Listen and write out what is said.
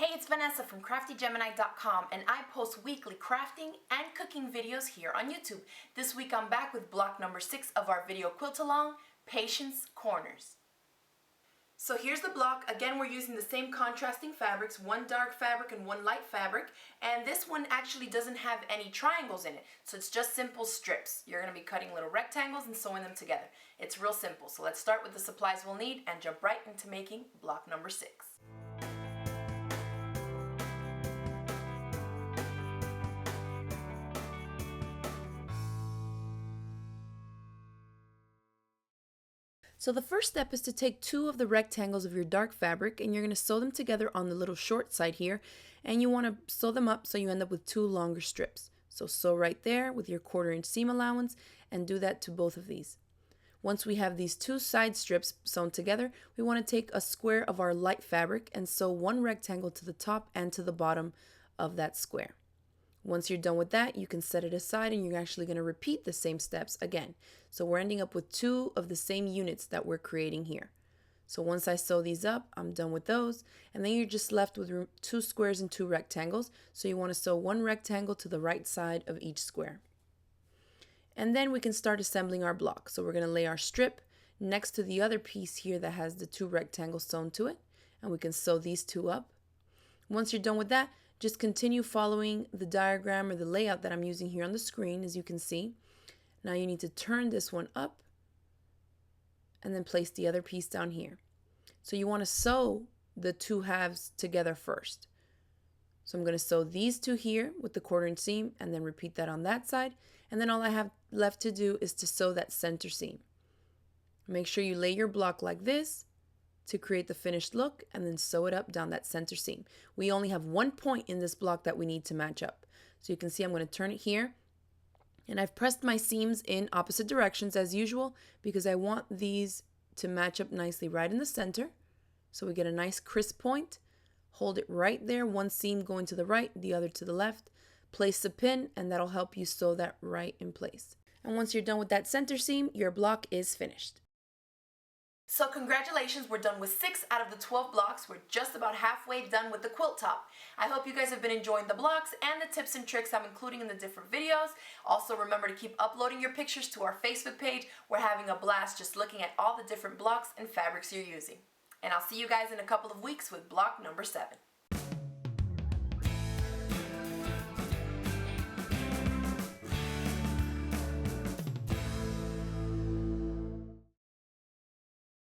Hey, it's Vanessa from CraftyGemini.com, and I post weekly crafting and cooking videos here on YouTube. This week I'm back with block number 6 of our video quilt along, Patience Corners. So here's the block. Again, we're using the same contrasting fabrics, one dark fabric and one light fabric, and this one actually doesn't have any triangles in it, so it's just simple strips. You're going to be cutting little rectangles and sewing them together. It's real simple. So let's start with the supplies we'll need and jump right into making block number 6. So the first step is to take 2 of the rectangles of your dark fabric and you're going to sew them together on the little short side here, and you want to sew them up so you end up with 2 longer strips. So sew right there with your 1/4-inch seam allowance and do that to both of these. Once we have these 2 side strips sewn together, we want to take a square of our light fabric and sew 1 rectangle to the top and to the bottom of that square. Once you're done with that, you can set it aside and you're actually going to repeat the same steps again. So we're ending up with 2 of the same units that we're creating here. So once I sew these up, I'm done with those. And then you're just left with 2 squares and 2 rectangles. So you want to sew 1 rectangle to the right side of each square. And then we can start assembling our block. So we're going to lay our strip next to the other piece here that has the 2 rectangles sewn to it. And we can sew these 2 up. Once you're done with that, just continue following the diagram or the layout that I'm using here on the screen, as you can see. Now you need to turn this one up and then place the other piece down here. So you want to sew the 2 halves together first. So I'm going to sew these 2 here with the 1/4-inch seam and then repeat that on that side. And then all I have left to do is to sew that center seam. Make sure you lay your block like this to create the finished look, and then sew it up down that center seam. We only have 1 point in this block that we need to match up. So you can see I'm going to turn it here, and I've pressed my seams in opposite directions as usual because I want these to match up nicely right in the center. So we get a nice crisp point. Hold it right there, 1 seam going to the right, the other to the left. Place a pin, and that'll help you sew that right in place. And once you're done with that center seam, your block is finished. So congratulations, we're done with 6 out of the 12 blocks. We're just about halfway done with the quilt top. I hope you guys have been enjoying the blocks and the tips and tricks I'm including in the different videos. Also remember to keep uploading your pictures to our Facebook page. We're having a blast just looking at all the different blocks and fabrics you're using. And I'll see you guys in a couple of weeks with block number 7.